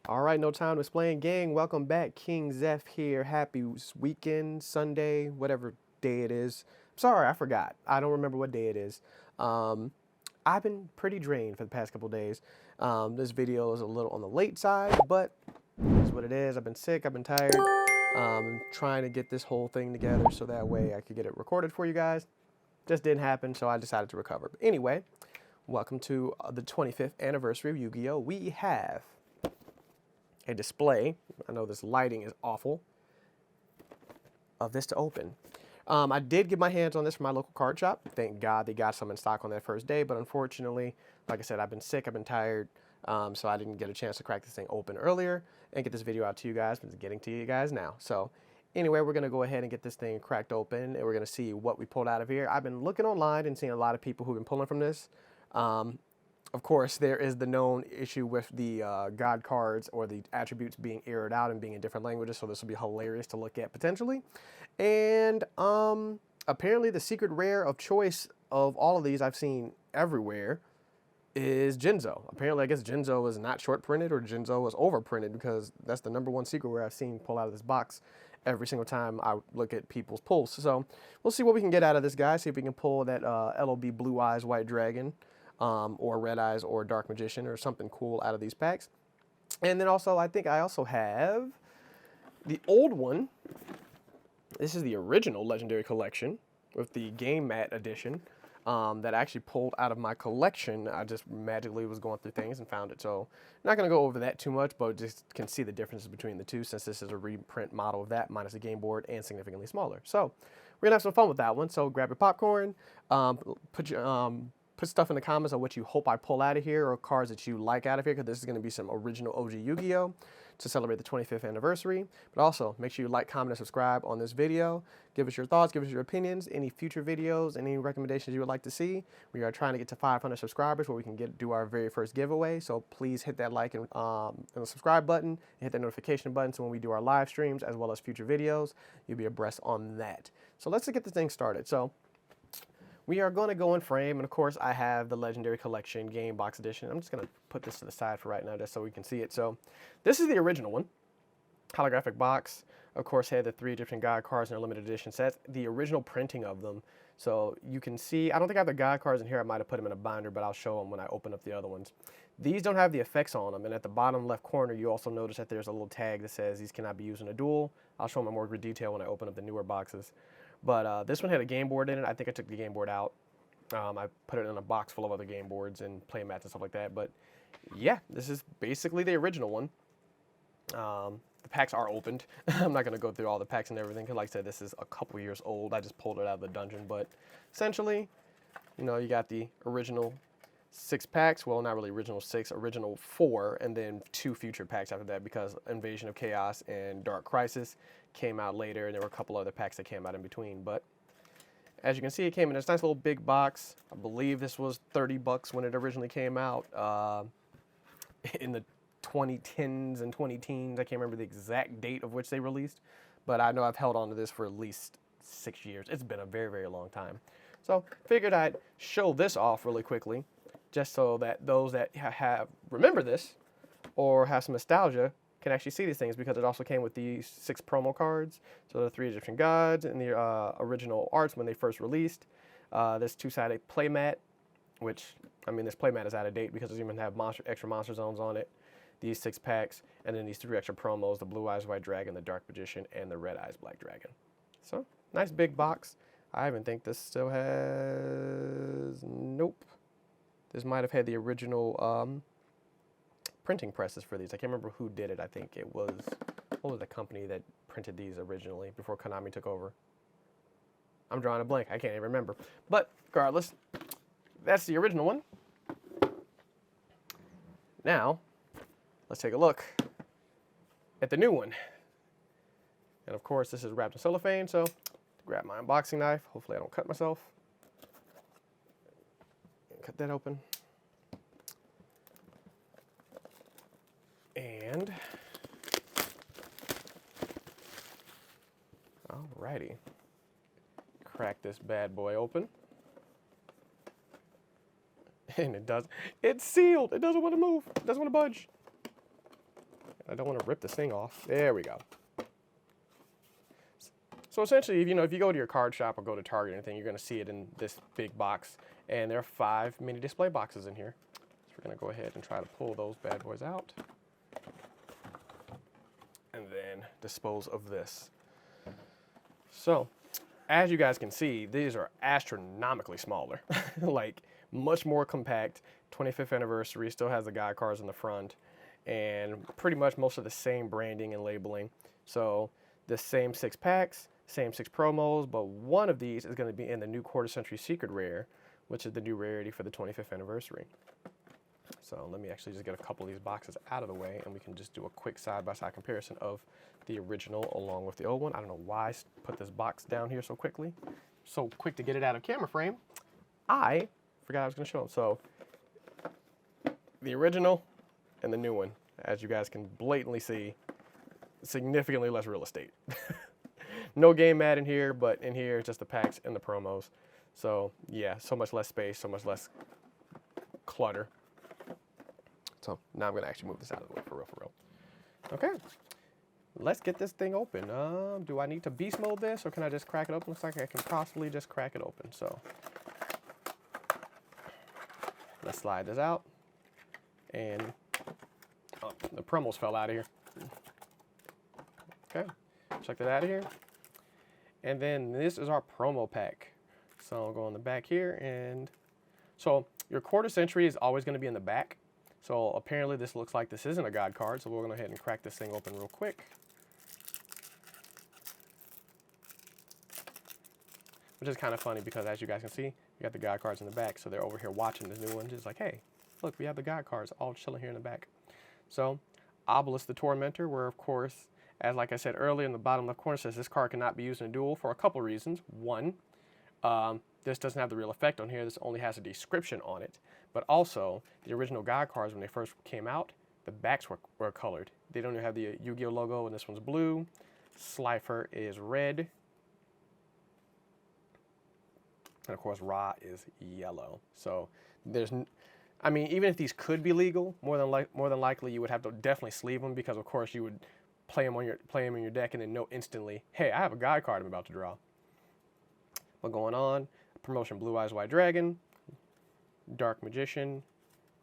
All right, no time to explain, gang. Welcome back, KingXeph here. Happy weekend, Sunday, whatever day it is. Sorry, I forgot. I don't remember what day it is. Um, I've been pretty drained for the past couple days. This video is a little on the late side, but it's what it is. I've been sick. I've been tired. Trying to get this whole thing together so that way I could get it recorded for you guys. Just didn't happen, so I decided to recover. But anyway, welcome to the 25th anniversary of Yu-Gi-Oh! We have a display. I know this lighting is awful. Of this to open. I did get my hands on this from my local card shop. Thank God they got some in stock on that first day, but unfortunately, like I said, I've been sick, I've been tired, so I didn't get a chance to crack this thing open earlier and get this video out to you guys, but it's getting to you guys now. So anyway, we're gonna go ahead and get this thing cracked open and we're gonna see what we pulled out of here. I've been looking online and seeing a lot of people who've been pulling from this. Of course, there is the known issue with the God cards or the attributes being aired out and being in different languages, so this will be hilarious to look at potentially. And apparently the secret rare of choice of all of these I've seen everywhere is Jinzo. Apparently, I guess Jinzo is not short printed or Jinzo is over printed because that's the #1 secret rare I've seen pull out of this box every single time I look at people's pulls. So we'll see what we can get out of this guy, see if we can pull that LOB Blue Eyes White Dragon. Or Red Eyes or Dark Magician or something cool out of these packs. And then also, I think I also have the old one. This is the original Legendary Collection with the Game Mat edition that I actually pulled out of my collection. I just magically was going through things and found it. So I'm not going to go over that too much, but just can see the differences between the two since this is a reprint model of that minus a game board and significantly smaller. So we're going to have some fun with that one. So grab your popcorn, put stuff in the comments on what you hope I pull out of here or cards that you like out of here, because this is going to be some original OG Yu-Gi-Oh! To celebrate the 25th anniversary. But also, make sure you like, comment, and subscribe on this video. Give us your thoughts, give us your opinions, any future videos, any recommendations you would like to see. We are trying to get to 500 subscribers where we can do our very first giveaway. So please hit that like and the subscribe button, and hit that notification button so when we do our live streams as well as future videos, you'll be abreast on that. So let's get this thing started. So we are going to go in frame, and of course I have the Legendary Collection Game Box Edition. I'm just going to put this to the side for right now just so we can see it. So this is the original one. Holographic box. Of course, had the 3 Egyptian God cards in their limited edition sets. The original printing of them. So you can see, I don't think I have the God cards in here. I might have put them in a binder, but I'll show them when I open up the other ones. These don't have the effects on them, and at the bottom left corner, you also notice that there's a little tag that says these cannot be used in a duel. I'll show them in more detail when I open up the newer boxes. But this one had a game board in it. I think I took the game board out. I put it in a box full of other game boards and play mats and stuff like that. But yeah, this is basically the original one. The packs are opened. I'm not going to go through all the packs and everything, because like I said, this is a couple years old. I just pulled it out of the dungeon. But essentially, you know, you got the original 6 packs. Well, not really original 6, original 4, and then 2 future packs after that, because Invasion of Chaos and Dark Crisis came out later, and there were a couple other packs that came out in between. But as you can see, it came in this nice little big box. I believe this was $30 when it originally came out in the 2010s and 2010s. I can't remember the exact date of which they released, but I know I've held on to this for at least 6 years. It's been a very, very long time. So figured I'd show this off really quickly, just so that those that remember this or have some nostalgia can actually see these things, because it also came with these 6 promo cards. So the 3 Egyptian Gods and the original arts when they first released. This 2-sided playmat, which, I mean, this playmat is out of date because it doesn't even have extra monster zones on it. These 6 packs, and then these 3 extra promos, the Blue Eyes White Dragon, the Dark Magician, and the Red Eyes Black Dragon. So, nice big box. I even think this still has, nope. This might have had the original printing presses for these. I can't remember who did it. I think it was, what was the company that printed these originally before Konami took over? I'm drawing a blank. I can't even remember. But regardless, that's the original one. Now, let's take a look at the new one. And of course, this is wrapped in cellophane, so grab my unboxing knife. Hopefully I don't cut myself. Cut that open. And alrighty, crack this bad boy open. And it's sealed. It doesn't want to move. It doesn't want to budge. I don't want to rip this thing off. There we go. So essentially, if you go to your card shop or go to Target or anything, you're going to see it in this big box. And there are 5 mini display boxes in here. So we're going to go ahead and try to pull those bad boys out. And then dispose of this. So, as you guys can see, these are astronomically smaller. Like, much more compact. 25th anniversary, still has the guide cards in the front. And pretty much most of the same branding and labeling. So, the same 6 packs, same 6 promos, but one of these is going to be in the new quarter century secret rare, which is the new rarity for the 25th anniversary. So let me actually just get a couple of these boxes out of the way, and we can just do a quick side-by-side comparison of the original along with the old one. I don't know why I put this box down here so quickly. So quick to get it out of camera frame. I forgot I was going to show them. So the original and the new one, as you guys can blatantly see, significantly less real estate. No game mat in here, but in here, just the packs and the promos. So yeah, so much less space, so much less clutter. So now I'm gonna actually move this out of the way for real. Okay, let's get this thing open. Do I need to beast mode this or can I just crack it open? Looks like I can possibly just crack it open. So let's slide this out. And oh, the promos fell out of here. Okay, check that out of here. And then this is our promo pack. So I'll go on the back here, and so your quarter century is always going to be in the back. So apparently this looks like this isn't a guide card, so we're going to go ahead and crack this thing open real quick. Which is kind of funny because as you guys can see, you got the guide cards in the back, so they're over here watching this new one, just like, hey, look, we have the guide cards all chilling here in the back. So Obelisk the Tormentor, where of course, as like I said earlier, in the bottom left corner says this card cannot be used in a duel for a couple reasons. One, this doesn't have the real effect on here. This only has a description on it. But also, the original guide cards, when they first came out, the backs were colored. They don't even have the Yu-Gi-Oh logo, and this one's blue. Slifer is red. And of course, Ra is yellow. So there's, I mean, even if these could be legal, more than likely you would have to definitely sleeve them because of course you would play them in your deck and then know instantly, hey, I have a guide card I'm about to draw. But going on, promotion Blue Eyes White Dragon, Dark Magician,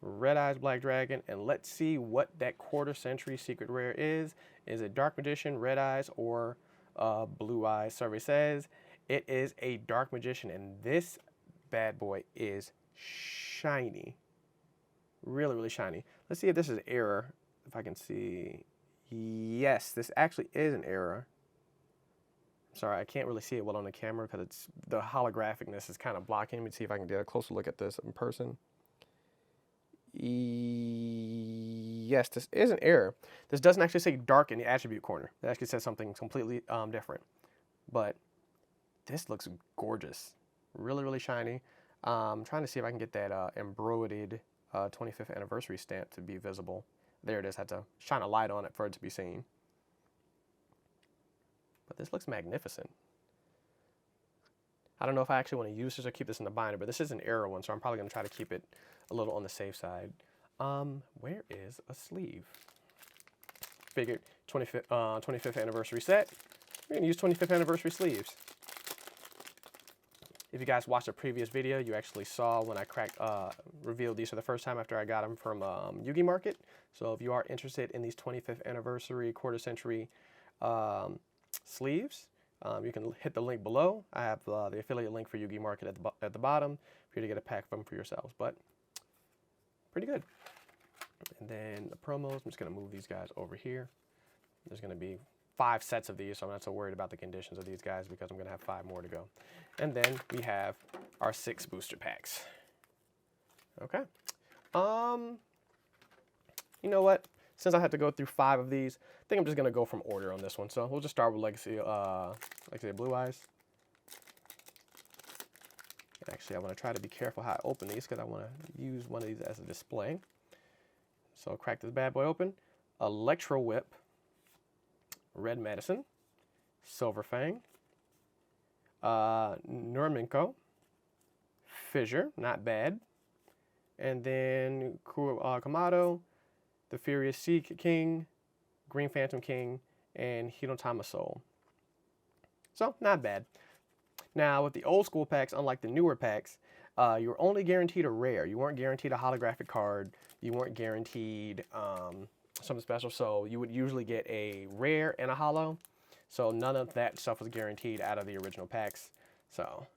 Red Eyes Black Dragon, and let's see what that quarter century secret rare is. Is it Dark Magician, Red Eyes, or Blue Eyes? Survey says it is a Dark Magician, and this bad boy is shiny. Really, really shiny. Let's see if this is error, if I can see. Yes, this actually is an error. Sorry, I can't really see it well on the camera because it's the holographicness is kind of blocking. Let me see if I can get a closer look at this in person. Yes, this is an error. This doesn't actually say dark in the attribute corner. It actually says something completely different. But this looks gorgeous. Really, really shiny. I'm trying to see if I can get that embroidered 25th anniversary stamp to be visible. There it is. I had to shine a light on it for it to be seen. But this looks magnificent. I don't know if I actually want to use this or keep this in the binder, but this is an error one, so I'm probably going to try to keep it a little on the safe side. Where is a sleeve? Figured 25th anniversary set. We're going to use 25th anniversary sleeves. If you guys watched a previous video, you actually saw when I revealed these for the first time after I got them from Yu-Gi Market. So if you are interested in these 25th anniversary quarter century sleeves, you can hit the link below. I have the affiliate link for Yu-Gi Market at the bottom for you to get a pack of them for yourselves. But pretty good. And then the promos, I'm just going to move these guys over here. There's going to be 5 sets of these, so I'm not so worried about the conditions of these guys because I'm going to have 5 more to go. And then we have our 6 booster packs. Okay. You know what? Since I had to go through 5 of these, I think I'm just going to go from order on this one. So we'll just start with Legacy Blue Eyes. Actually, I want to try to be careful how I open these because I want to use one of these as a display. So I'll crack this bad boy open. Electro Whip, Red Medicine, Silver Fang, Nurminko, Fissure, not bad, and then Kamado, the Furious Sea King, Green Phantom King, and Hinotama Soul. So, not bad. Now, with the old school packs, unlike the newer packs, you were only guaranteed a rare. You weren't guaranteed a holographic card. You weren't guaranteed something special. So you would usually get a rare and a holo. So none of that stuff was guaranteed out of the original packs. So,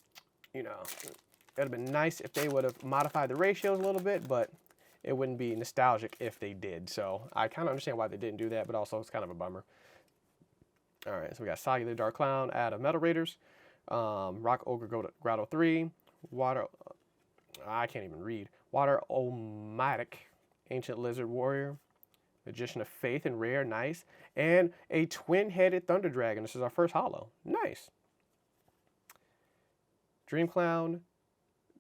you know, it would have been nice if they would have modified the ratios a little bit, but it wouldn't be nostalgic if they did. So I kind of understand why they didn't do that, but also it's kind of a bummer. All right, so we got Soggy the Dark Clown out of Metal Raiders, Rock Ogre Grotto 3, Water, I can't even read, Water Omatic, Ancient Lizard Warrior, Magician of Faith and Rare, nice, and a twin-headed Thunder Dragon. This is our first holo, nice. Dream Clown,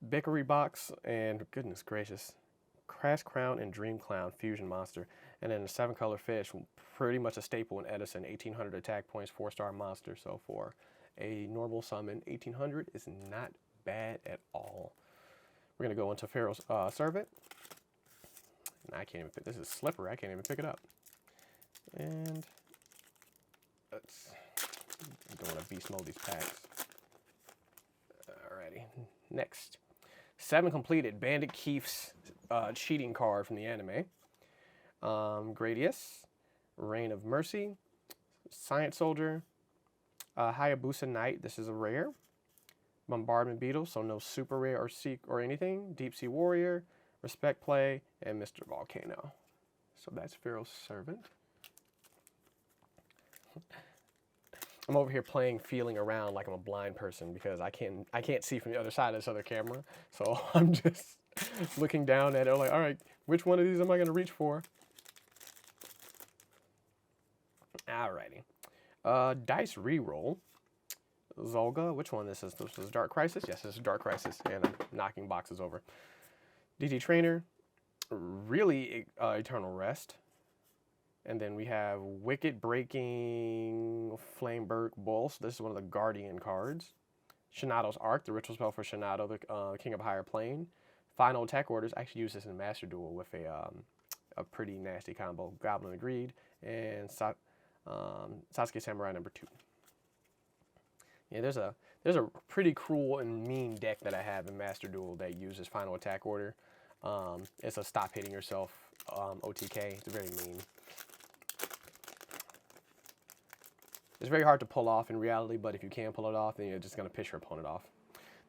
Bickery Box, and goodness gracious, Crash Crown and Dream Clown Fusion Monster. And then the 7-color fish, pretty much a staple in Edison, 1800 attack points, 4-star monster. So for a normal summon, 1800 is not bad at all. We're going to go into Pharaoh's Servant. And I can't even pick, this is slippery, I can't even pick it up. And I don't want to beast mode these packs. Alrighty, next. 7 completed Bandit Keith's cheating card from the anime. Gradius, Reign of Mercy, Science Soldier, Hayabusa Knight, this is a rare. Bombardment Beetle, so no super rare or seek or anything. Deep Sea Warrior, Respect Play, and Mr. Volcano. So that's Pharaoh's Servant. I'm over here feeling around like I'm a blind person because I can't see from the other side of this other camera. So I'm just looking down at it like, all right, which one of these am I going to reach for? Alrighty. Dice Reroll. Zolga, which one this is? This is Dark Crisis? Yes, this is Dark Crisis, and I'm knocking boxes over. DT Trainer, really Eternal Rest. And then we have Wicked Breaking Flameberg Bull. So this is one of the Guardian cards. Shinato's Arc, the ritual spell for Shinato, the King of Higher Plane. Final Attack Orders, I actually use this in Master Duel with a pretty nasty combo. Goblin of Greed and Sasuke Samurai number 2. Yeah, there's a pretty cruel and mean deck that I have in Master Duel that uses Final Attack Order. It's a stop hitting yourself OTK. It's very mean. It's very hard to pull off in reality, but if you can pull it off, then you're just going to piss your opponent off.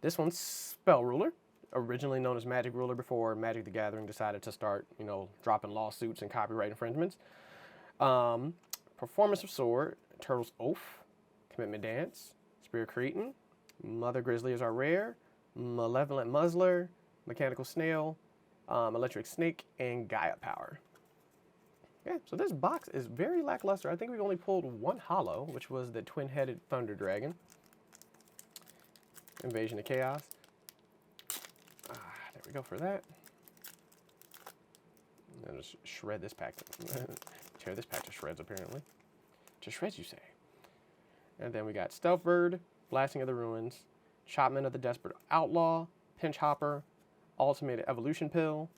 This one's Spell Ruler, originally known as Magic Ruler before Magic the Gathering decided to start, dropping lawsuits and copyright infringements. Performance of Sword, Turtle's Oath, Commitment Dance, Spirit Cretin, Mother Grizzly is our rare, Malevolent Muzzler, Mechanical Snail, Electric Snake, and Gaia Power. Yeah, so this box is very lackluster. I think we've only pulled one holo, which was the twin-headed Thunder Dragon. Invasion of Chaos. There we go for that. And just shred this pack. Tear this pack to shreds, apparently. To shreds, you say. And then we got Stealth Bird, Blasting of the Ruins, Chopman of the Desperate Outlaw, Pinch Hopper, Ultimate Evolution Pill,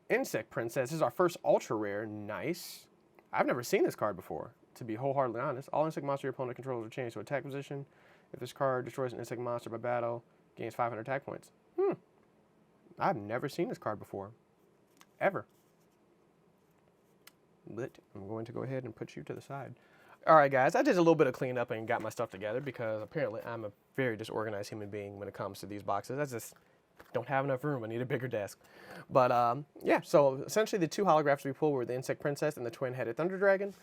Insect Princess. This is our first ultra rare. Nice. I've never seen this card before, to be wholeheartedly honest. All insect monster your opponent controls are changed to attack position. If this card destroys an insect monster by battle, gains 500 attack points. I've never seen this card before. Ever. But I'm going to go ahead and put you to the side. All right, guys, I did a little bit of cleanup and got my stuff together because apparently I'm a very disorganized human being when it comes to these boxes. I just don't have enough room. I need a bigger desk. But yeah, so essentially the 2 holographs we pulled were the Insect Princess and the twin-headed Thunder Dragon.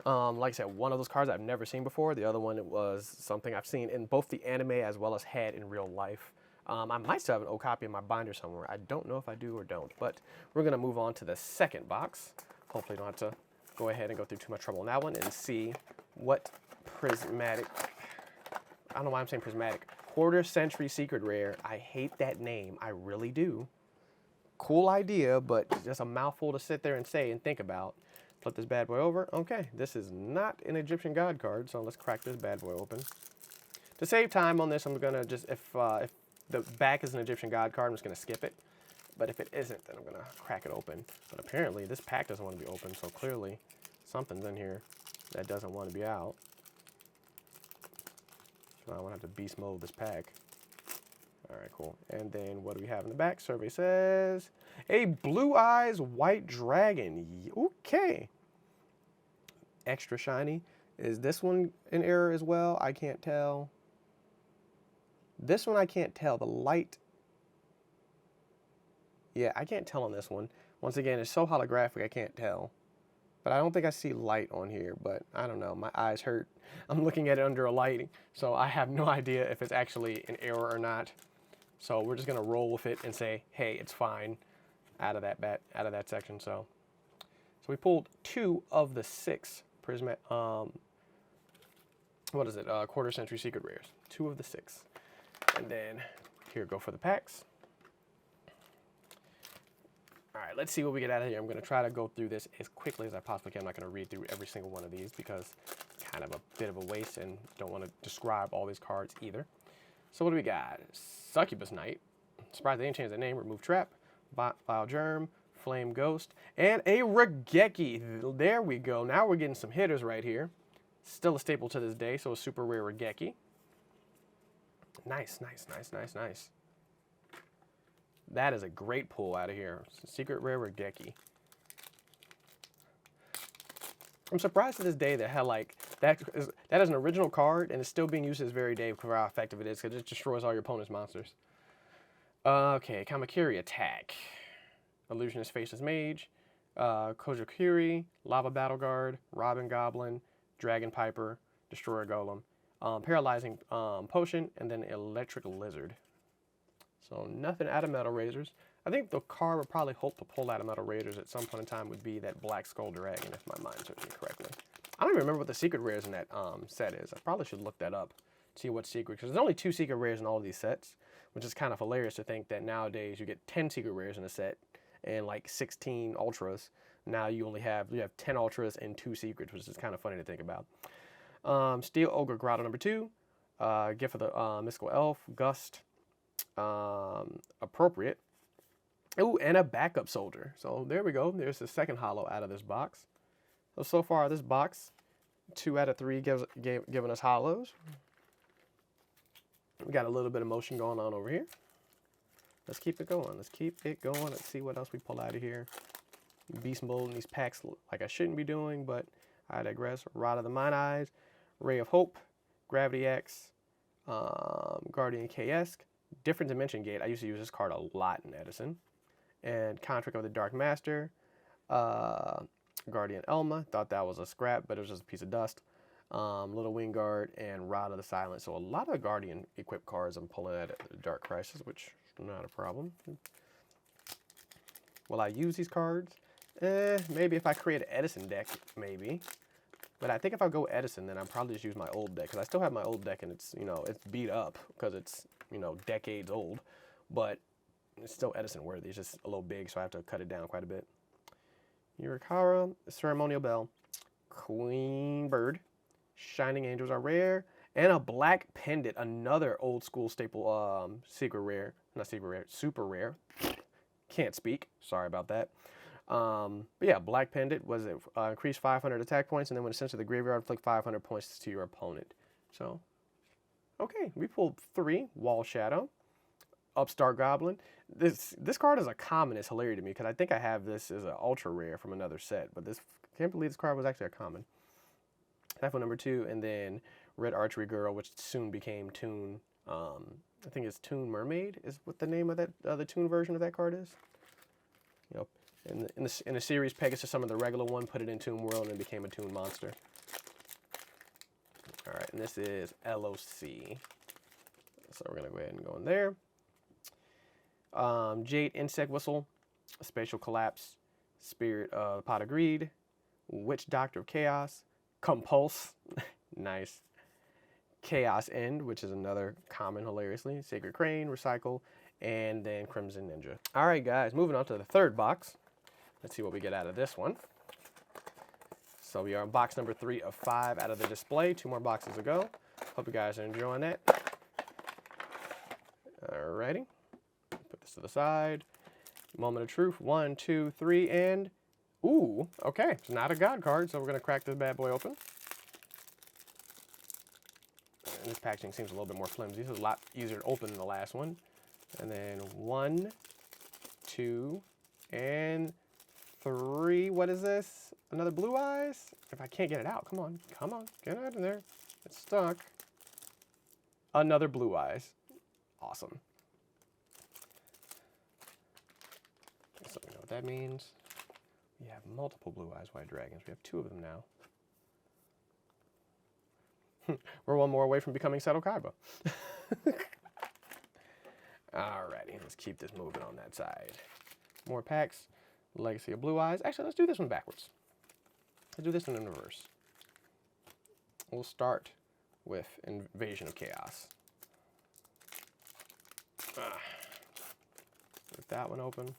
Like I said, one of those cards I've never seen before. The other one was something I've seen in both the anime as well as had in real life. I might still have an old copy in my binder somewhere. I don't know if I do or don't, but we're going to move on to the second box. Hopefully don't have to go ahead and go through too much trouble on that one and see what prismatic, I don't know why I'm saying prismatic, Quarter Century Secret Rare. I hate that name. I really do. Cool idea, but just a mouthful to sit there and say and think about. Flip this bad boy over. Okay, this is not an Egyptian God card, so let's crack this bad boy open. To save time on this, I'm going to just, if the back is an Egyptian God card, I'm just going to skip it. But if it isn't, then I'm going to crack it open. But apparently, this pack doesn't want to be open, so clearly Something's in here that doesn't want to be out. So I want to have to beast mode this pack. All right, cool. And then what do we have in the back? Survey says a Blue Eyes White Dragon. Okay. Extra shiny. Is this one in error as well? I can't tell. This one I can't tell. The light. Yeah, I can't tell on this one. Once again, it's so holographic, I can't tell. But I don't think I see light on here, but I don't know. My eyes hurt. I'm looking at it under a lighting, so I have no idea if it's actually an error or not. So we're just gonna roll with it and say, hey, it's fine out of that section. So we pulled 2 of the 6 Prismatic, what is it? Quarter Century Secret Rares. 2 of the 6. And then here, go for the packs. All right, let's see what we get out of here. I'm going to try to go through this as quickly as I possibly can. I'm not going to read through every single one of these because it's kind of a bit of a waste and don't want to describe all these cards either. So what do we got? Succubus Knight. Surprised they didn't change the name. Remove Trap. Vile Germ. Flame Ghost. And a Regeki. There we go. Now we're getting some hitters right here. Still a staple to this day, so a super rare Regeki. Nice, nice, nice, nice, nice. That is a great pull out of here. Secret rare Regeki. I'm surprised to this day that had like that is an original card and it's still being used to this very day for how effective it is because it destroys all your opponent's monsters. Okay, Kamakiri Attack. Illusionist Faceless Mage. Kojokiri, Lava Battle Guard, Robin Goblin, Dragon Piper, Destroyer Golem, Paralyzing Potion, and then Electric Lizard. So nothing out of Metal Razors. I think the card would probably hope to pull out of Metal Razors at some point in time would be that Black Skull Dragon, if my mind serves me correctly. I don't even remember what the secret rares in that set is. I probably should look that up, see what secret, because there's only 2 secret rares in all of these sets, which is kind of hilarious to think that nowadays you get 10 secret rares in a set and like 16 ultras. Now you have 10 ultras and 2 secrets, which is kind of funny to think about. Steel Ogre Grotto number 2, Gift of the Mystical Elf, Gust, Appropriate. Ooh, and a Backup Soldier. So there we go. There's the second holo out of this box. So far this box, 2 out of 3 giving us holos. We got a little bit of motion going on over here. Let's keep it going. Let's keep it going. Let's see what else we pull out of here. Beast mode in these packs like I shouldn't be doing, but I digress. Rod of the Mine Eyes, Ray of Hope, Gravity X, Guardian KS, Different Dimension Gate. I used to use this card a lot in Edison. And Contract of the Dark Master, Guardian Elma. Thought that was a scrap, but it was just a piece of dust. Little Wingguard and Rod of the Silence. So a lot of Guardian equipped cards I'm pulling at the Dark Crisis, which is not a problem. Will I use these cards? Maybe if I create an Edison deck, maybe. But I think if I go Edison, then I'll probably just use my old deck. Because I still have my old deck and it's, it's beat up because it's, decades old. But it's still Edison worthy. It's just a little big, so I have to cut it down quite a bit. Urikara, Ceremonial Bell, Queen Bird, Shining Angels are rare, and a Black Pendant, another old school staple secret rare. Not secret rare, super rare. Can't speak. Sorry about that. But yeah, Black Pendant was it increased 500 attack points, and then when it's sent to the graveyard, inflict 500 points to your opponent. So, okay, we pulled 3 Wall Shadow, Upstart Goblin. This card is a common. It's hilarious to me because I think I have this as an ultra rare from another set, but can't believe this card was actually a common. Typhoon number 2, and then Red Archery Girl, which soon became Toon. I think it's Toon Mermaid is what the name of that the Toon version of that card is. In the series, Pegasus summoned the regular one, put it in Toon World, and it became a Toon monster. All right, and this is LOC. So we're gonna go ahead and go in there. Jade Insect Whistle, Spatial Collapse, Spirit Pot of Greed, Witch Doctor of Chaos, Compulse, nice. Chaos End, which is another common, hilariously. Sacred Crane, Recycle, and then Crimson Ninja. All right, guys, moving on to the third box. Let's see what we get out of this one. So we are on box number 3 of 5 out of the display. 2 more boxes to go. Hope you guys are enjoying that. All righty. Put this to the side. Moment of truth. 1, 2, 3, and Ooh, okay. It's not a God card, so we're going to crack this bad boy open. And this packaging seems a little bit more flimsy. This is a lot easier to open than the last one. And then 1, 2, and 3. What is this? Another Blue Eyes? If I can't get it out, come on. Come on. Get it out of there. It's stuck. Another Blue Eyes. Awesome. So we know what that means. We have multiple Blue Eyes White Dragons. We have 2 of them now. We're one more away from becoming Seto Kaiba. Alrighty, let's keep this moving on that side. More packs. Legacy of Blue Eyes. Actually, let's do this one backwards. Let's do this one in reverse. We'll start with Invasion of Chaos. With that one open.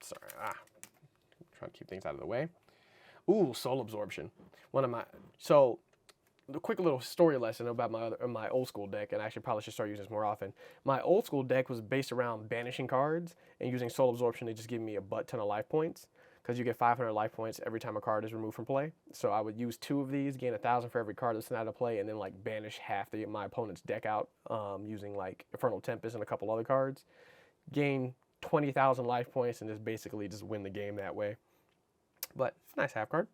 Sorry, trying to keep things out of the way. Ooh, Soul Absorption. So the quick little story lesson about my old school deck, and I actually probably should start using this more often. My old school deck was based around banishing cards and using Soul Absorption to just give me a butt ton of life points, because you get 500 life points every time a card is removed from play. So I would use 2 of these, gain 1,000 for every card that's out of play, and then like banish half my opponent's deck out using like Infernal Tempest and a couple other cards. Gain 20,000 life points and just basically just win the game that way. But nice half card.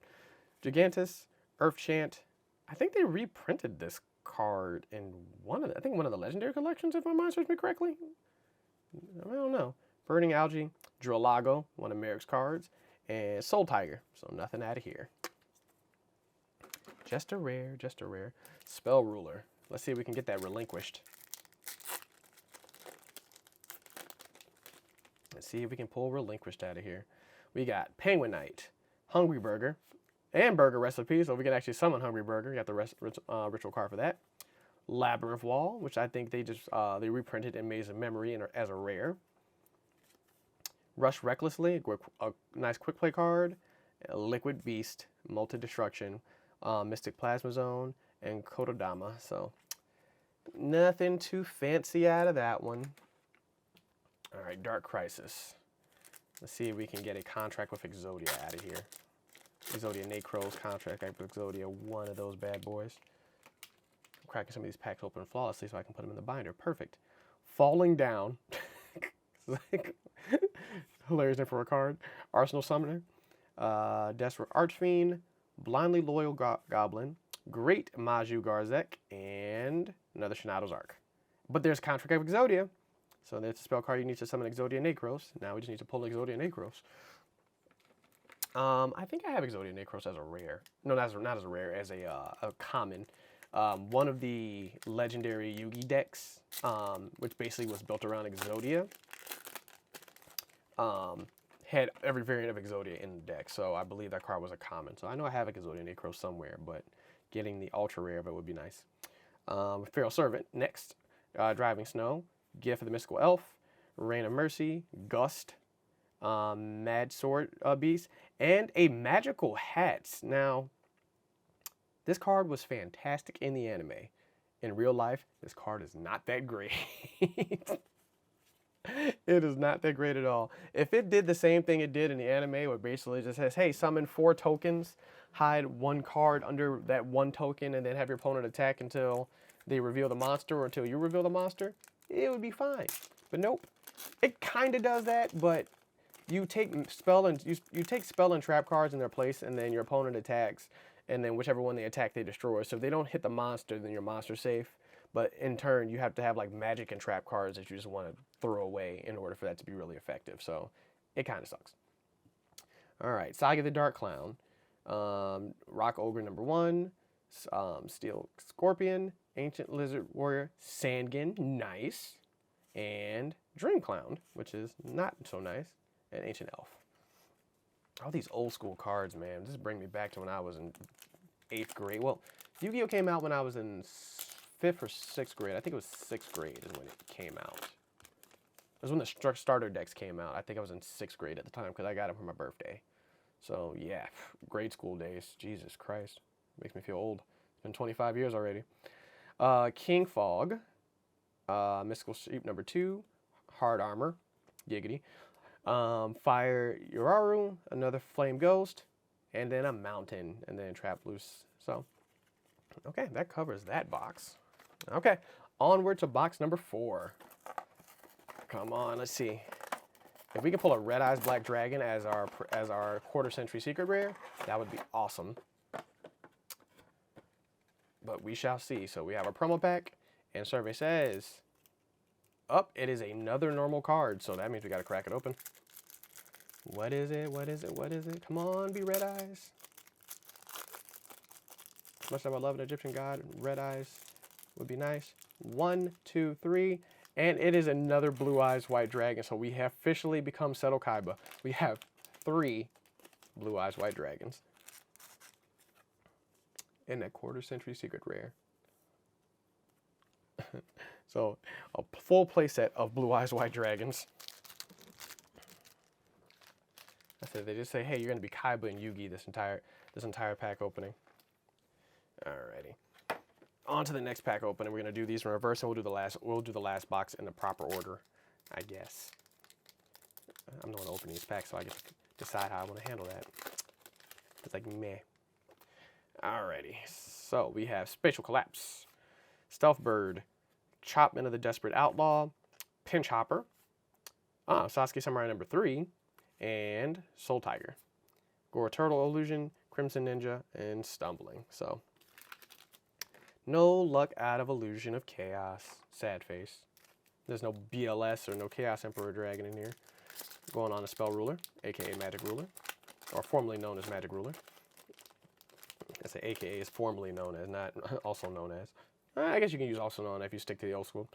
Gigantus, Earth Chant. I think they reprinted this card in one of the legendary collections, if my mind serves me correctly. I don't know. Burning Algae, Dralago, one of Merrick's cards, and Soul Tiger. So nothing out of here. Just a rare, just a rare. Spell Ruler. Let's see if we can get that relinquished. Let's see if we can pull relinquished out of here. We got Penguin Knight, Hungry Burger, and Burger Recipe, so we can actually summon Hungry Burger. You got the ritual card for that. Labyrinth Wall, which I think they just they reprinted in Maze of Memory as a rare. Rush Recklessly, a nice quick play card. Liquid Beast, Multi-Destruction, Mystic Plasma Zone, and Kododama. So nothing too fancy out of that one. All right, Dark Crisis. Let's see if we can get a contract with Exodia out of here. Exodia Necros contract with Exodia, one of those bad boys. I'm cracking some of these packs open flawlessly so I can put them in the binder. Perfect. Falling Down. Hilarious name for a card. Arsenal Summoner. Desperate Archfiend. Blindly Loyal Goblin. Great Maju Garzek. And another Shinato's Arc. But there's contract with Exodia. So there's a spell card you need to summon Exodia Necros. Now we just need to pull Exodia Necros. I think I have Exodia Necros as a rare. No, not as a rare, as a common. One of the legendary Yugi decks, which basically was built around Exodia, had every variant of Exodia in the deck. So I believe that card was a common. So I know I have a Exodia Necros somewhere, but getting the ultra rare of it would be nice. Feral Servant, next. Driving Snow. Gift of the Mystical Elf, Rain of Mercy, Gust, Mad Sword Beast, and a Magical Hats. Now, this card was fantastic in the anime. In real life, this card is not that great. It is not that great at all. If it did the same thing it did in the anime, where basically just says, hey, summon 4 tokens, hide 1 card under that 1 token, and then have your opponent attack until they reveal the monster or until you reveal the monster, it would be fine. But nope. It kind of does that, but you take spell and trap cards in their place, and then your opponent attacks, and then whichever one they attack, they destroy. So if they don't hit the monster, then your monster's safe. But in turn, you have to have like magic and trap cards that you just want to throw away in order for that to be really effective. So it kind of sucks. All right, Saga the Dark Clown, Rock Ogre #1, Steel Scorpion, Ancient Lizard Warrior, Sandgen, nice, and Dream Clown, which is not so nice, and Ancient Elf. All these old school cards, man, this bring me back to when I was in 8th grade. Well, Yu-Gi-Oh came out when I was in 5th or 6th grade. I think it was 6th grade is when it came out. It was when the starter decks came out. I think I was in 6th grade at the time because I got them for my birthday. So yeah, grade school days. Jesus Christ, makes me feel old. It's been 25 years already. King Fog, Mystical Sheep #2, Hard Armor, Giggity, Fire Uraru, another Flame Ghost, and then a Mountain, and then Trap Loose. So, okay, that covers that box. Okay, onward to box number 4. Come on, let's see. If we can pull a Red Eyes Black Dragon as our quarter century secret rare, that would be awesome. But we shall see. So we have a promo pack, and survey says, it is another normal card. So that means we got to crack it open. What is it? What is it? What is it? Come on, be Red Eyes. Much as I love an Egyptian god, Red Eyes would be nice. 1, 2, 3. And it is another Blue Eyes White Dragon. So we have officially become Seto Kaiba. We have 3 Blue Eyes White Dragons. And that quarter century secret rare. So a full playset of Blue Eyes White Dragons. I said they just say, hey, you're gonna be Kaiba and Yugi this entire pack opening. Alrighty. On to the next pack opening. We're gonna do these in reverse, and we'll do the last box in the proper order, I guess. I'm the one opening these packs, so I get to decide how I want to handle that. It's like meh. Alrighty. So we have Spatial Collapse, Stealth Bird, Chopman of the Desperate Outlaw, Pinch Hopper, Sasuke Samurai number 3, and Soul Tiger. Gora Turtle Illusion, Crimson Ninja, and Stumbling. So no luck out of Illusion of Chaos. Sad face. There's no BLS or no Chaos Emperor Dragon in here. Going on to Spell Ruler, aka Magic Ruler, or formerly known as Magic Ruler. I say aka is formerly known as, not also known as. I guess you can use also known if you stick to the old school.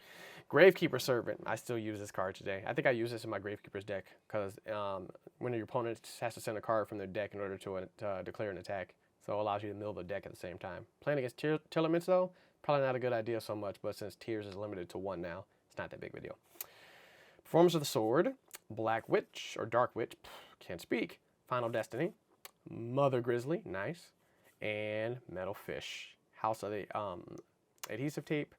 Gravekeeper Servant. I still use this card today. I think I use this in my Gravekeeper's deck because when your opponent has to send a card from their deck in order to declare an attack. So it allows you to mill the deck at the same time. Playing against Tillerments, though, probably not a good idea so much, but since Tears is limited to 1 now, it's not that big of a deal. Performance of the Sword, Black Witch, or Dark Witch, can't speak, Final Destiny, Mother Grizzly, nice, and Metal Fish. House of the Adhesive Tape,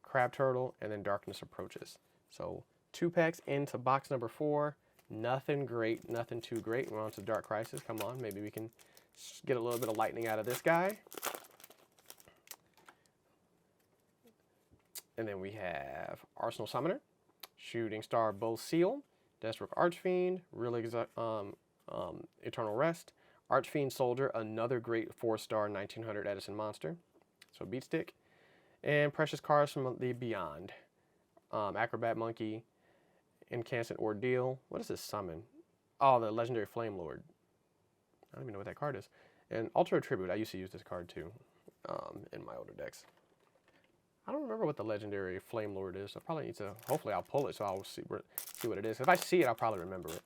Crab Turtle, and then Darkness Approaches. So 2 packs into box number 4. Nothing great, nothing too great. We're on to Dark Crisis. Come on, maybe we can get a little bit of lightning out of this guy. And then we have Arsenal Summoner, Shooting Star Bull Seal, Deathstroke Archfiend, Eternal Rest, Archfiend Soldier, another great 4-star 1900 Edison monster. So Beat Stick. And Precious Cards from the Beyond. Acrobat Monkey, Incandescent Ordeal. What is this summon? Oh, the Legendary Flame Lord. I don't even know what that card is. And Ultra Tribute. I used to use this card too in my older decks. I don't remember what the Legendary Flame Lord is. I probably need to, hopefully I'll pull it so I'll see what it is. If I see it, I'll probably remember it.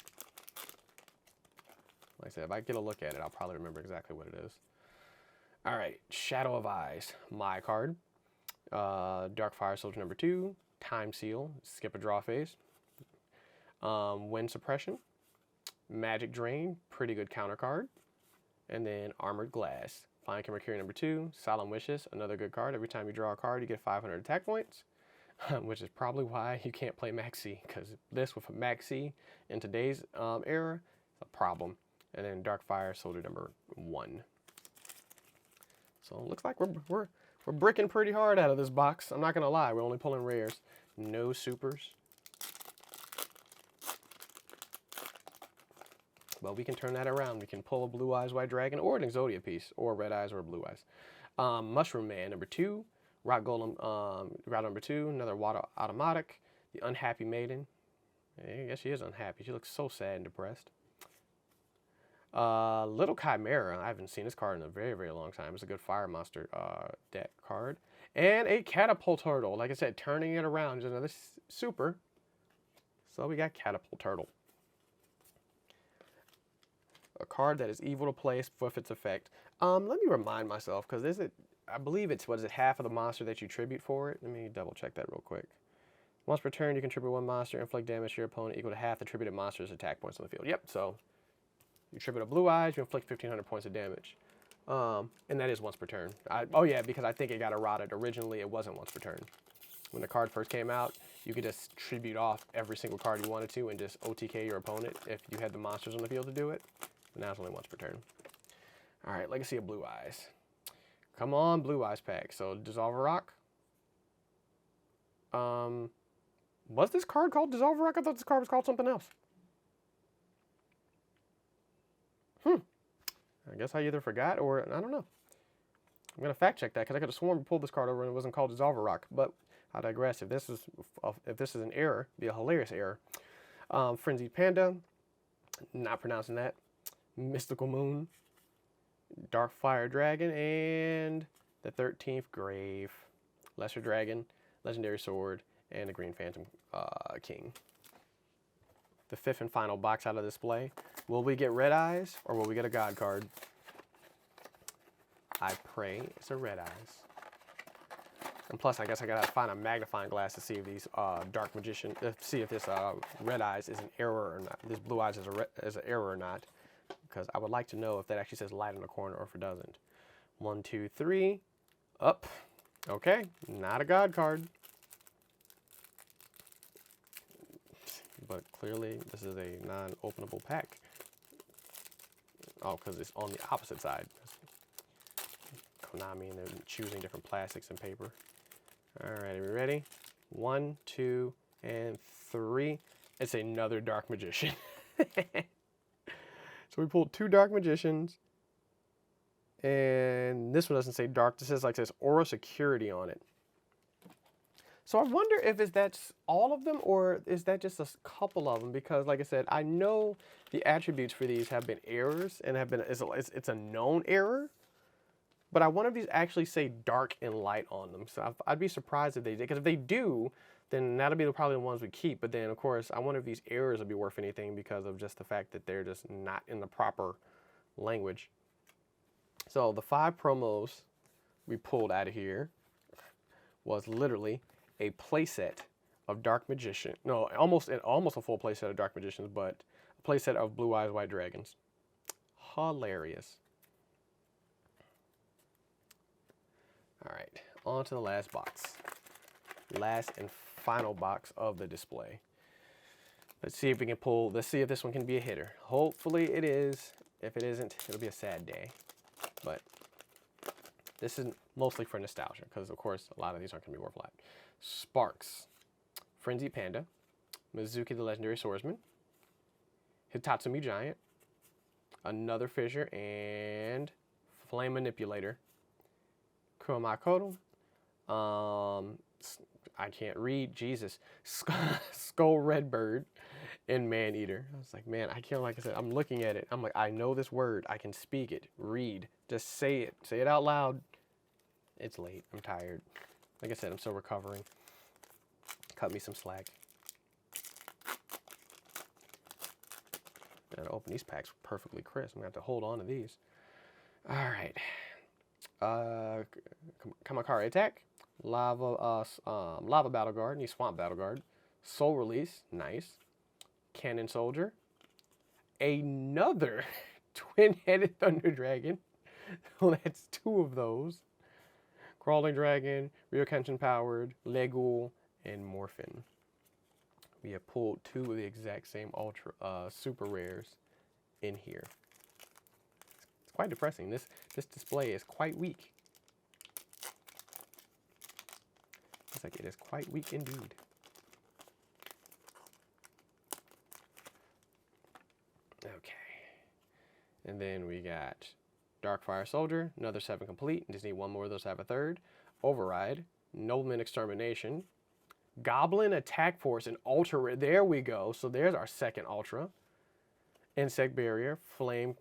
Like I said, if I get a look at it, I'll probably remember exactly what it is. All right, Shadow of Eyes, my card. Dark Fire Soldier number 2, Time Seal, skip a draw phase. Wind Suppression, Magic Drain, pretty good counter card. And then Armored Glass, Flying Mercury number 2, Solemn Wishes, another good card. Every time you draw a card, you get 500 attack points, which is probably why you can't play Maxi, because this with a Maxi in today's era is a problem. And then Dark Fire Soldier number 1. So it looks like we're bricking pretty hard out of this box. I'm not gonna lie, we're only pulling rares, no supers. But we can turn that around. We can pull a Blue Eyes White Dragon or an Exodia piece, or Red Eyes or Blue Eyes. Mushroom Man number 2, Rock Golem route number 2, another Water Automatic, the Unhappy Maiden. I guess she is unhappy. She looks so sad and depressed. Little Chimera. I haven't seen this card in a very, very long time. It's a good Fire Monster deck card. And a Catapult Turtle. Like I said, turning it around. Just another super. So we got Catapult Turtle. A card that is evil to play with its effect. Let me remind myself, because I believe it's, what is it, half of the monster that you tribute for it? Let me double check that real quick. Once per turn, you can tribute 1 monster, inflict damage to your opponent equal to half the tributed monster's attack points on the field. Yep, so you tribute a Blue Eyes, you inflict 1,500 points of damage. And that is once per turn. Oh yeah, because I think it got errated. Originally, it wasn't once per turn. when the card first came out, you could just tribute off every single card you wanted to and just OTK your opponent if you had the monsters on the field to do it. But now it's only once per turn. All right, Legacy of Blue Eyes. Come on, Blue Eyes pack. So Dissolve a Rock. Was this card called Dissolve a Rock? I thought this card was called something else. I guess I either forgot or I don't know. I'm going to fact check that because I could have sworn we pulled this card over and it wasn't called Dissolve a Rock. But I digress. If this is an error, it'd be a hilarious error. Frenzied Panda. Not pronouncing that. Mystical Moon. Dark Fire Dragon. And the 13th Grave. Lesser Dragon. Legendary Sword. And the Green Phantom King. The 5th and final box out of display. Will we get Red Eyes or will we get a God card? I pray it's a Red Eyes. And plus, I guess I gotta find a magnifying glass to see if these Dark Magician, see if this Red Eyes is an error or not. This Blue Eyes is an error or not, because I would like to know if that actually says light in the corner or if it doesn't. 1, 2, 3, up. Okay, not a God card. But clearly, this is a non-openable pack. Oh, because it's on the opposite side. Konami, and they're choosing different plastics and paper. All right, are we ready? 1, 2, and 3. It's another Dark Magician. So we pulled 2 Dark Magicians. And this one doesn't say dark. This says like this Aura Security on it. So I wonder if that's all of them or is that just a couple of them? Because like I said, I know the attributes for these have been errors and have been, it's a known error. But I wonder if these actually say dark and light on them. So I'd be surprised if they did. Because if they do, then that'll be probably the ones we keep. But then, of course, I wonder if these errors will be worth anything because of just the fact that they're just not in the proper language. So the 5 promos we pulled out of here was literally a playset of Dark Magician. No, almost a full playset of Dark Magicians, but a playset of Blue Eyes White Dragons. Hilarious. All right, on to the last box. Last and final box of the display. Let's see if we can pull, let's see if this one can be a hitter. Hopefully it is. If it isn't, it'll be a sad day. But this is mostly for nostalgia, because of course a lot of these aren't going to be worth a lot. Sparks, Frenzy Panda, Mizuki the Legendary Swordsman, Hitatsumi Giant, another Fissure, and Flame Manipulator. Kuromakoto, I can't read, Jesus, Skull Redbird, and Man-Eater. I was like, man, I can't, like I said, I'm looking at it. I'm like, I know this word. I can speak it, read, just say it. Say it out loud. It's late. I'm tired. Like I said, I'm still recovering. Cut me some slack. Gotta open these packs perfectly crisp. I'm gonna have to hold on to these. All right. Kamakari Attack, Lava Battle Guard, and Swamp Battle Guard, Soul Release, nice. Cannon Soldier, another Twin-Headed Thunder Dragon. Well, that's 2 of those. Crawling Dragon, Ryokan Powered, Legul, and Morphin. We have pulled 2 of the exact same ultra super rares in here. It's quite depressing. This display is quite weak. It's like it is quite weak indeed. Okay. And then we got Darkfire Soldier, another 7 complete. Just need 1 more of those to have a 3rd. Override, Nobleman Extermination, Goblin Attack Force, and Ultra. There we go. So there's our 2nd Ultra. Insect Barrier, Flame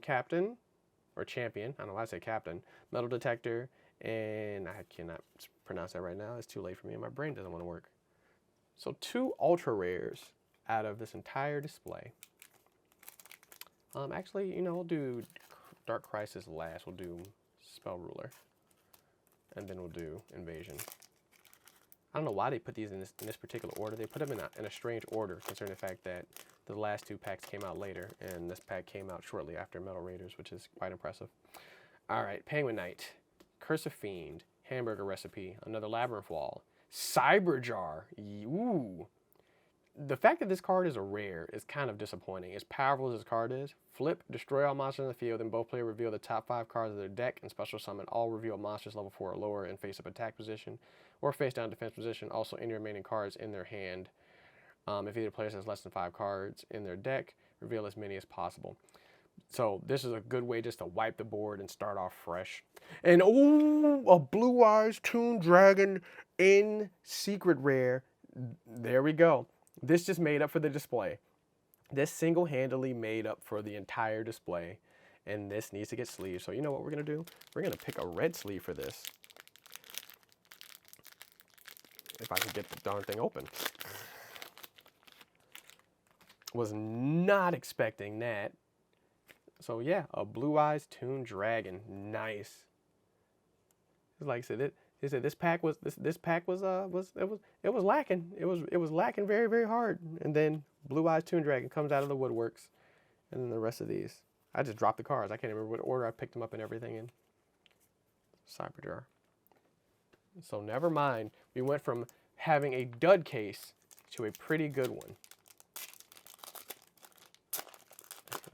Captain, or Champion. I don't know why I say Captain. Metal Detector, and I cannot pronounce that right now. It's too late for me, and my brain doesn't want to work. So 2 Ultra Rares out of this entire display. Actually, you know, we'll do Dark Crisis last. We'll do Spell Ruler. And then we'll do Invasion. I don't know why they put these in this particular order. They put them in a strange order, considering the fact that the last 2 packs came out later, and this pack came out shortly after Metal Raiders, which is quite impressive. All right, Penguin Knight, Curse of Fiend, Hamburger Recipe, another Labyrinth Wall, Cyberjar. Ooh. The fact that this card is a rare is kind of disappointing. As powerful as this card is, flip, destroy all monsters in the field, and both players reveal the top 5 cards of their deck, and special summon all revealed monsters level 4 or lower in face-up attack position or face-down defense position. Also, any remaining cards in their hand. If either player has less than 5 cards in their deck, reveal as many as possible. So this is a good way just to wipe the board and start off fresh. And oh, a Blue Eyes Toon Dragon in secret rare. There we go. This just made up for the display. This single-handedly made up for the entire display. And this needs to get sleeved. So you know what we're going to do? We're going to pick a red sleeve for this. If I can get the darn thing open. Was not expecting that. So yeah, a Blue Eyes Toon Dragon. Nice. Like I said, they said this pack was lacking. It was lacking very, very hard. And then Blue Eyes Toon Dragon comes out of the woodworks. And then the rest of these. I just dropped the cards. I can't remember what order I picked them up and everything in. Cyberjar. So never mind. We went from having a dud case to a pretty good one.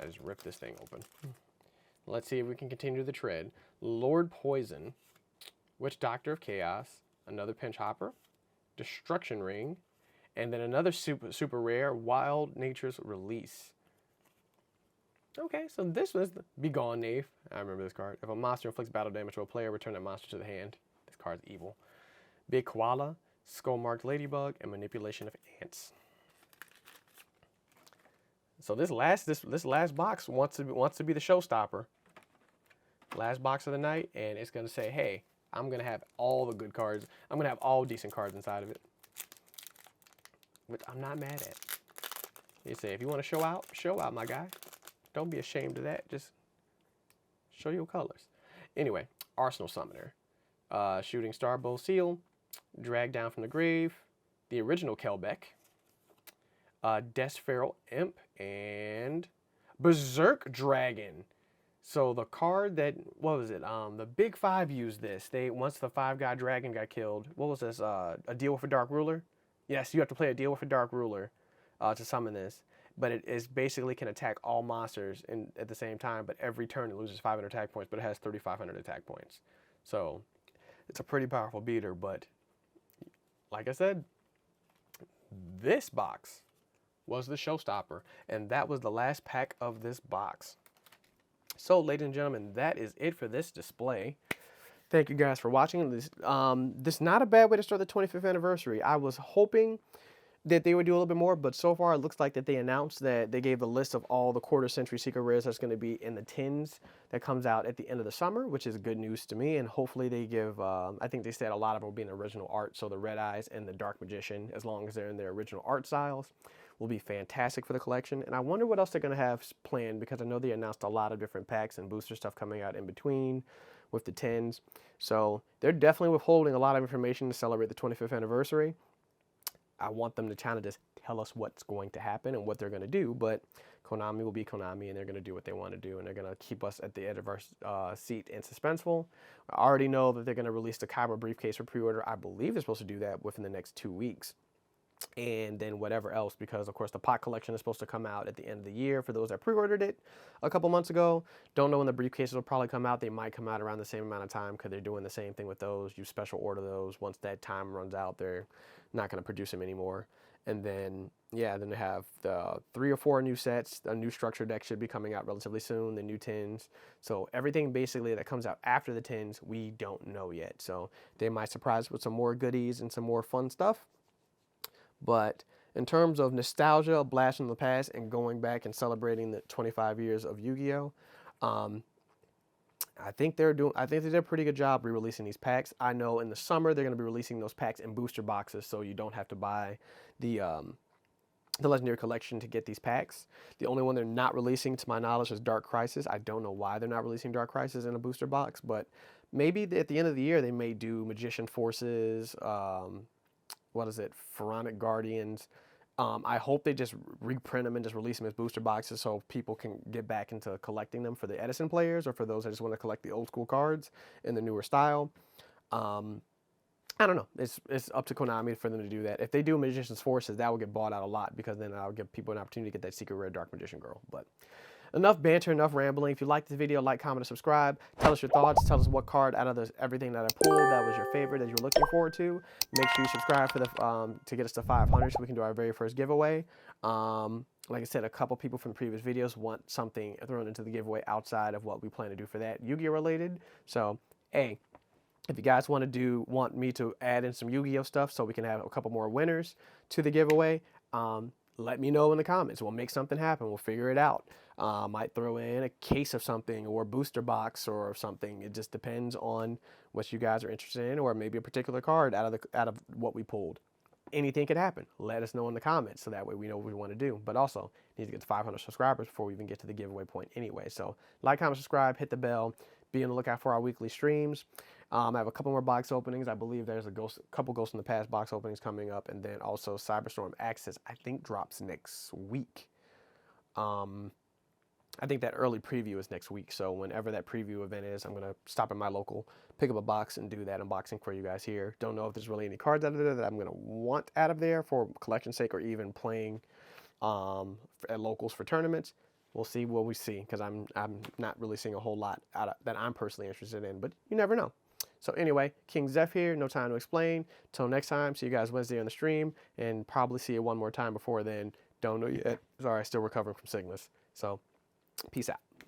I just ripped this thing open. Let's see if we can continue the tread. Lord Poison, Witch Doctor of Chaos, another Pinch Hopper, Destruction Ring, and then another super rare, Wild Nature's Release. Okay, so this was the Begone Knave. I remember this card. If a monster inflicts battle damage to a player, return that monster to the hand. This card's evil. Big Koala, Skull-Marked Ladybug, and Manipulation of Ants. So this last box wants to be the showstopper. Last box of the night, and it's gonna say, hey, I'm gonna have all the good cards. I'm gonna have all decent cards inside of it, which I'm not mad at. You say if you want to show out, my guy. Don't be ashamed of that. Just show your colors. Anyway, Arsenal Summoner, Shooting Star Bow Seal, Drag Down from the Grave, the original Kelbeck. Death Feral Imp, and Berserk Dragon. So the card that, what was it? The Big Five used this. Once the 5-guy dragon got killed, what was this? A Deal with a Dark Ruler? Yes, you have to play a Deal with a Dark Ruler to summon this. But it is basically can attack all monsters at the same time, but every turn it loses 500 attack points, but it has 3,500 attack points. So it's a pretty powerful beater, but like I said, this box was the showstopper, and that was the last pack of this box. So, ladies and gentlemen, that is it for this display. Thank you guys for watching. This is not a bad way to start the 25th anniversary. I was hoping that they would do a little bit more, but so far it looks like that they announced that they gave the list of all the quarter-century secret rares that's going to be in the tins that comes out at the end of the summer, which is good news to me. And hopefully they give, I think they said a lot of them will be in original art, so the Red Eyes and the Dark Magician, as long as they're in their original art styles, will be fantastic for the collection. And I wonder what else they're going to have planned, because I know they announced a lot of different packs and booster stuff coming out in between with the tins. So they're definitely withholding a lot of information to celebrate the 25th anniversary. I want them to kind of just tell us what's going to happen and what they're going to do, but Konami will be Konami, and they're going to do what they want to do, and they're going to keep us at the edge of our seat and suspenseful. I already know that they're going to release the Kyber briefcase for pre-order. I believe they're supposed to do that within the next 2 weeks. And then whatever else, because of course the pot collection is supposed to come out at the end of the year for those that pre-ordered it a couple months ago. Don't know when the briefcases will probably come out. They might come out around the same amount of time, because they're doing the same thing with those. You special order those. Once that time runs out, they're not going to produce them anymore. And then, yeah, then they have the 3 or 4 new sets. A new structure deck should be coming out relatively soon, the new tins. So everything basically that comes out after the tins, we don't know yet. So they might surprise us with some more goodies and some more fun stuff. But in terms of nostalgia, a blast from the past, and going back and celebrating the 25 years of Yu-Gi-Oh, I think they did a pretty good job re-releasing these packs. I know in the summer they're going to be releasing those packs in booster boxes, so you don't have to buy the Legendary Collection to get these packs. The only one they're not releasing, to my knowledge, is Dark Crisis. I don't know why they're not releasing Dark Crisis in a booster box, but maybe at the end of the year they may do Magician Forces. What is it? Pharaonic Guardians. I hope they just reprint them and just release them as booster boxes so people can get back into collecting them for the Edison players, or for those that just want to collect the old school cards in the newer style. I don't know. It's up to Konami for them to do that. If they do Magician's Forces, that will get bought out a lot because then I'll give people an opportunity to get that secret rare Dark Magician Girl. But enough banter, enough rambling. If you liked the video, like, comment, and subscribe. Tell us your thoughts. Tell us what card out of everything that I pulled that was your favorite that you were looking forward to. Make sure you subscribe for the to get us to 500 so we can do our very first giveaway. Like I said, a couple people from the previous videos want something thrown into the giveaway outside of what we plan to do for that, Yu-Gi-Oh related. So, hey, if you guys want me to add in some Yu-Gi-Oh stuff so we can have a couple more winners to the giveaway, let me know in the comments. We'll make something happen. We'll figure it out. Might throw in a case of something or a booster box or something. It just depends on what you guys are interested in, or maybe a particular card out of what we pulled. Anything could happen. Let us know in the comments so that way we know what we want to do. But also, need to get to 500 subscribers before we even get to the giveaway point anyway. So like, comment, subscribe, hit the bell. Be on the lookout for our weekly streams. I have a couple more box openings. I believe there's a couple Ghost in the Past box openings coming up, and then also Cyberstorm Access, I think, drops next week. I think that early preview is next week, so whenever that preview event is, I'm going to stop at my local, pick up a box, and do that unboxing for you guys here. Don't know if there's really any cards out of there that I'm going to want out of there for collection's sake or even playing at locals for tournaments. We'll see what we see, because I'm not really seeing a whole lot that I'm personally interested in, but you never know. So anyway, KingXeph here, no time to explain. Till next time, see you guys Wednesday on the stream, and probably see you one more time before then. Don't know yet. Sorry, still recovering from sickness. So, peace out.